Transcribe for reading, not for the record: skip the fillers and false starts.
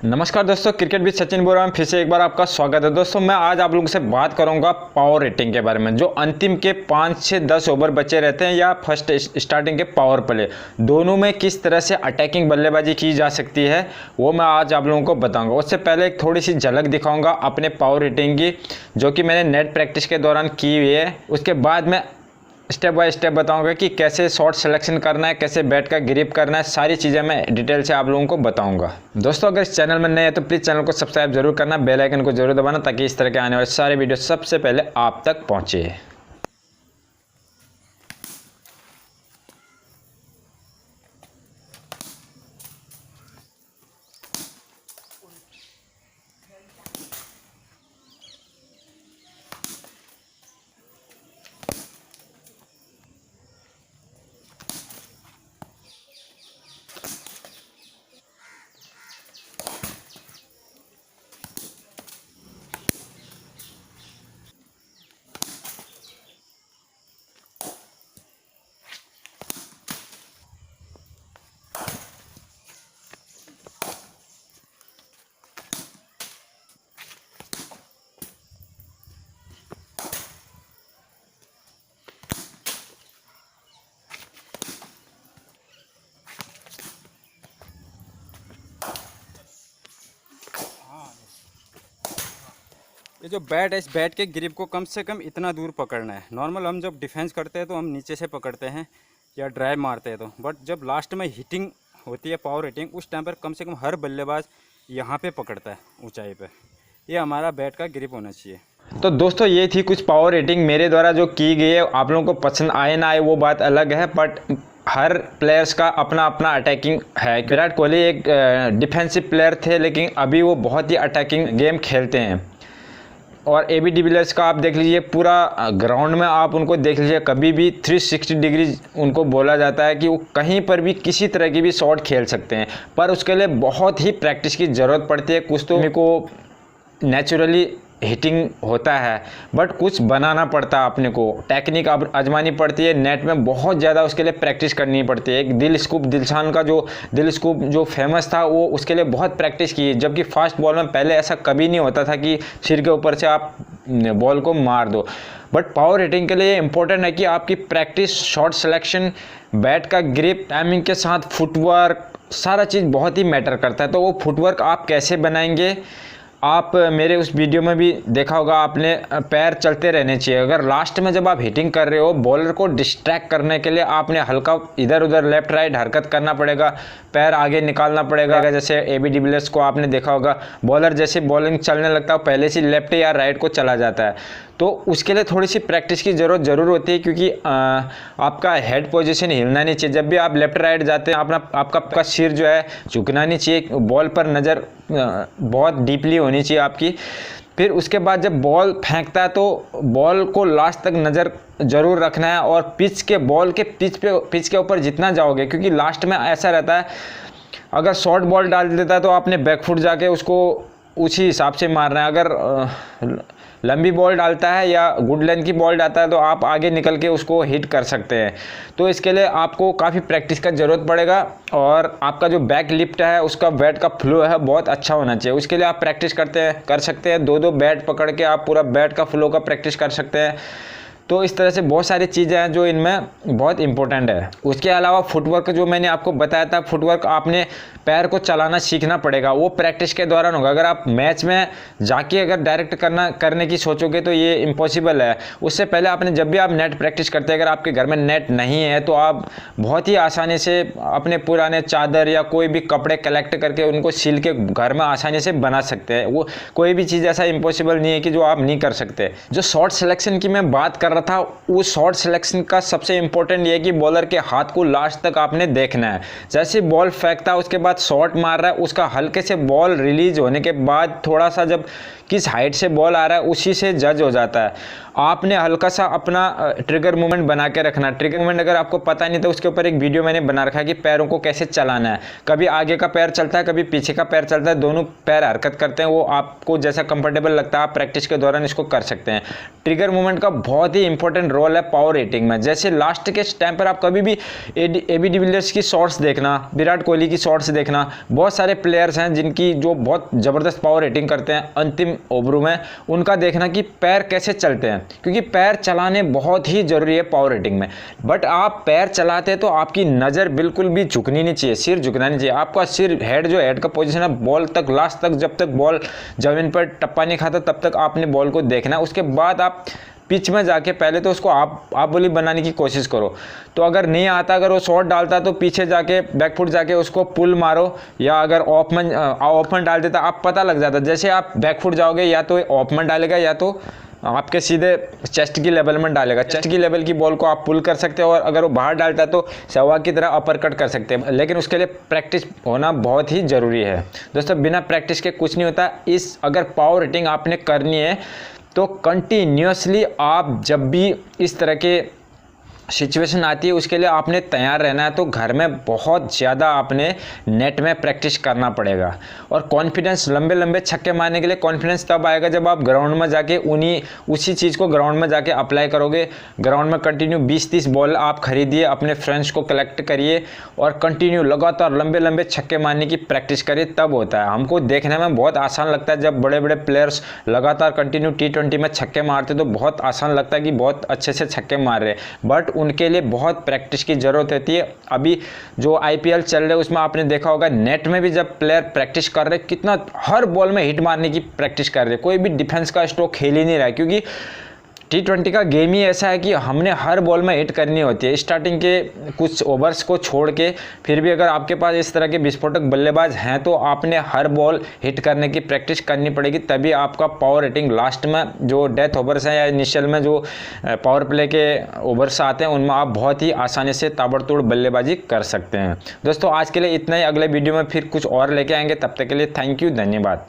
नमस्कार दोस्तों, cricket with Sachin बोल रहा हूँ। फिर से एक बार आपका स्वागत है। दोस्तों मैं आज आप लोगों से बात करूंगा पावर रेटिंग के बारे में। जो अंतिम के 5 से 10 ओवर बचे रहते हैं या फर्स्ट स्टार्टिंग के पावर प्ले, दोनों में किस तरह से अटैकिंग बल्लेबाजी की जा सकती है वो मैं आज आप लोगों को बताऊंगा। उससे पहले एक थोड़ी सी झलक दिखाऊंगा अपने पावर रेटिंग की, जो कि मैंने नेट प्रैक्टिस के दौरान की हुई है। उसके बाद मैं स्टेप बाय स्टेप बताऊंगा कि कैसे शॉट सिलेक्शन करना है, कैसे बैट का ग्रिप करना है, सारी चीज़ें मैं डिटेल से आप लोगों को बताऊंगा। दोस्तों अगर इस चैनल में नए हैं तो प्लीज़ चैनल को सब्सक्राइब जरूर करना, बेल आइकन को जरूर दबाना, ताकि इस तरह के आने वाले सारे वीडियो सबसे पहले आप तक पहुँचे। ये जो बैट है, इस बैट के ग्रिप को कम से कम इतना दूर पकड़ना है। नॉर्मल हम जब डिफेंस करते हैं तो हम नीचे से पकड़ते हैं या ड्राइव मारते हैं, तो बट जब लास्ट में हिटिंग होती है, पावर हिटिंग, उस टाइम पर कम से कम हर बल्लेबाज यहाँ पे पकड़ता है, ऊंचाई पे। ये हमारा बैट का ग्रिप होना चाहिए। तो दोस्तों ये थी कुछ पावर रेटिंग मेरे द्वारा जो की गई है। आप लोगों को पसंद आए ना आए वो बात अलग है, बट हर प्लेयर्स का अपना अपना अटैकिंग है। विराट कोहली एक डिफेंसिव प्लेयर थे, लेकिन अभी वो बहुत ही अटैकिंग गेम खेलते हैं। और AB डिविलियर्स का आप देख लीजिए, पूरा ग्राउंड में आप उनको देख लीजिए, कभी भी 360 डिग्री उनको बोला जाता है कि वो कहीं पर भी किसी तरह की भी शॉट खेल सकते हैं। पर उसके लिए बहुत ही प्रैक्टिस की ज़रूरत पड़ती है। कुछ तो को नेचुरली हिटिंग होता है, बट कुछ बनाना पड़ता है, अपने को टेक्निक अब आजमानी पड़ती है। नेट में बहुत ज़्यादा उसके लिए प्रैक्टिस करनी पड़ती है। एक दिलशान का जो दिल स्कूप जो फेमस था, वो उसके लिए बहुत प्रैक्टिस की है। जबकि फास्ट बॉल में पहले ऐसा कभी नहीं होता था कि सिर के ऊपर से आप बॉल को मार दो। बट पावर हिटिंग के लिए इंपॉर्टेंट है कि आपकी प्रैक्टिस, शॉट सिलेक्शन, बैट का ग्रिप, टाइमिंग के साथ फुटवर्क, सारा चीज़ बहुत ही मैटर करता है। तो वो फुटवर्क आप कैसे बनाएंगे, आप मेरे उस वीडियो में भी देखा होगा आपने। पैर चलते रहने चाहिए। अगर लास्ट में जब आप हिटिंग कर रहे हो, बॉलर को डिस्ट्रैक्ट करने के लिए आपने हल्का इधर उधर लेफ्ट राइट हरकत करना पड़ेगा, पैर आगे निकालना पड़ेगा। जैसे AB डिविलियर्स को आपने देखा होगा, बॉलर जैसे बॉलिंग चलने लगता है पहले से लेफ्ट या राइट को चला जाता है। तो उसके लिए थोड़ी सी प्रैक्टिस की ज़रूर होती है, क्योंकि आपका हेड पोजीशन हिलना नहीं चाहिए। जब भी आप लेफ्ट राइट जाते हैं, आपका सिर जो है झुकना नहीं चाहिए। बॉल पर नज़र बहुत डीपली होनी चाहिए आपकी। फिर उसके बाद जब बॉल फेंकता है तो बॉल को लास्ट तक नज़र ज़रूर रखना है। और पिच के ऊपर जितना जाओगे, क्योंकि लास्ट में ऐसा रहता है, अगर शॉर्ट बॉल डाल देता है तो आपने बैकफुट जाके उसको उसी हिसाब से मारना है। अगर लंबी बॉल डालता है या गुड लेंथ की बॉल डालता है तो आप आगे निकल के उसको हिट कर सकते हैं। तो इसके लिए आपको काफ़ी प्रैक्टिस का ज़रूरत पड़ेगा। और आपका जो बैक लिफ्ट है, उसका बैट का फ्लो है बहुत अच्छा होना चाहिए। उसके लिए आप प्रैक्टिस कर सकते हैं। दो बैट पकड़ के आप पूरा बैट का फ्लो का प्रैक्टिस कर सकते हैं। तो इस तरह से बहुत सारी चीज़ें हैं जो इनमें बहुत इंपॉर्टेंट है। उसके अलावा फुटवर्क जो मैंने आपको बताया था, फुटवर्क आपने पैर को चलाना सीखना पड़ेगा। वो प्रैक्टिस के दौरान होगा। अगर आप मैच में जाके अगर डायरेक्ट करने की सोचोगे तो ये इम्पॉसिबल है। उससे पहले आपने, जब भी आप नेट प्रैक्टिस करते हैं, अगर आपके घर में नेट नहीं है तो आप बहुत ही आसानी से अपने पुराने चादर या कोई भी कपड़े कलेक्ट करके उनको सील के घर में आसानी से बना सकते हैं। वो कोई भी चीज़ ऐसा इम्पॉसिबल नहीं है कि जो आप नहीं कर सकते। जो शॉट सिलेक्शन की मैं बात कर रहा था, उस शॉट सिलेक्शन का सबसे इंपॉर्टेंट ये है कि बॉलर के हाथ को लास्ट तक आपने देखना है। जैसे बॉल फेंकता है, उसके बाद शॉट मार रहा है, उसका हल्के से बॉल रिलीज होने के बाद थोड़ा सा जब किस हाइट से बॉल आ रहा है उसी से जज हो जाता है। आपने हल्का सा अपना ट्रिगर मूवमेंट बना के रखना। ट्रिगर मूवमेंट अगर आपको पता नहीं तो उसके ऊपर एक वीडियो मैंने बना रखा है कि पैरों को कैसे चलाना है। कभी आगे का पैर चलता है, कभी पीछे का पैर चलता है, दोनों पैर हरकत करते हैं। वो आपको जैसा कंफर्टेबल लगता है आप प्रैक्टिस के दौरान इसको कर सकते हैं। ट्रिगर मूवमेंट का बहुत ही ही इंपॉर्टेंट रोल है पावर हिटिंग में। जैसे लास्ट के टाइम पर आप कभी भी AB डिविलियर्स की शॉट्स देखना, विराट कोहली की शॉट्स देखना, बहुत सारे प्लेयर्स हैं जिनकी जो बहुत ज़बरदस्त पावर हिटिंग करते हैं अंतिम ओवरों में, उनका देखना कि पैर कैसे चलते हैं, क्योंकि पैर चलाने बहुत ही ज़रूरी है पावर हिटिंग में। बट आप पैर चलाते हैं तो आपकी नज़र बिल्कुल भी झुकनी नहीं चाहिए, सिर झुकना नहीं चाहिए। आपका सिर हेड का पोजीशन है बॉल तक, लास्ट तक, जब तक बॉल जमीन पर टप्पा नहीं खाता तब तक आपने बॉल को देखना है। उसके बाद आप पिच में जाके पहले तो उसको आप बोली बनाने की कोशिश करो। तो अगर नहीं आता, अगर वो शॉट डालता तो पीछे जाके बैकफुट जाके उसको पुल मारो, या अगर ऑफ में डाल देता आप पता लग जाता। जैसे आप बैकफुट जाओगे या तो ऑफ में डालेगा या तो आपके सीधे चेस्ट की लेवल में डालेगा। चेस्ट की लेवल की बॉल को आप पुल कर सकते हो, और अगर वो बाहर डालता है तो सहवाग की तरह अपर कट कर सकते हैं। लेकिन उसके लिए प्रैक्टिस होना बहुत ही ज़रूरी है दोस्तों। बिना प्रैक्टिस के कुछ नहीं होता। अगर पावर हिटिंग आपने करनी है तो कंटिन्यूसली आप जब भी इस तरह के सिचुएशन आती है उसके लिए आपने तैयार रहना है। तो घर में बहुत ज़्यादा आपने नेट में प्रैक्टिस करना पड़ेगा। और कॉन्फिडेंस, लंबे लंबे छक्के मारने के लिए कॉन्फिडेंस तब आएगा जब आप ग्राउंड में जाके उसी चीज़ को ग्राउंड में जाके अप्लाई करोगे। ग्राउंड में कंटिन्यू 20-30 बॉल आप खरीदिए, अपने फ्रेंड्स को कलेक्ट करिए और कंटिन्यू लगातार लंबे लंबे छक्के मारने की प्रैक्टिस करिए, तब होता है। हमको देखने में बहुत आसान लगता है जब बड़े बड़े प्लेयर्स लगातार कंटिन्यू T20 में छक्के मारते तो बहुत आसान लगता है कि बहुत अच्छे से छक्के मार रहे, बट उनके लिए बहुत प्रैक्टिस की ज़रूरत होती है। अभी जो IPL चल रहे हैं उसमें आपने देखा होगा, नेट में भी जब प्लेयर प्रैक्टिस कर रहे कितना हर बॉल में हिट मारने की प्रैक्टिस कर रहे, कोई भी डिफेंस का स्ट्रोक खेल ही नहीं रहा है, क्योंकि T20 का गेम ही ऐसा है कि हमने हर बॉल में हिट करनी होती है। स्टार्टिंग के कुछ ओवर्स को छोड़ के फिर भी अगर आपके पास इस तरह के विस्फोटक बल्लेबाज हैं तो आपने हर बॉल हिट करने की प्रैक्टिस करनी पड़ेगी, तभी आपका पावर हिटिंग लास्ट में जो डेथ ओवर्स हैं या इनिशियल में जो पावर प्ले के ओवर्स आते हैं उनमें आप बहुत ही आसानी से ताबड़तोड़ बल्लेबाजी कर सकते हैं। दोस्तों आज के लिए इतना ही, अगले वीडियो में फिर कुछ और लेके आएंगे, तब तक के लिए थैंक यू, धन्यवाद।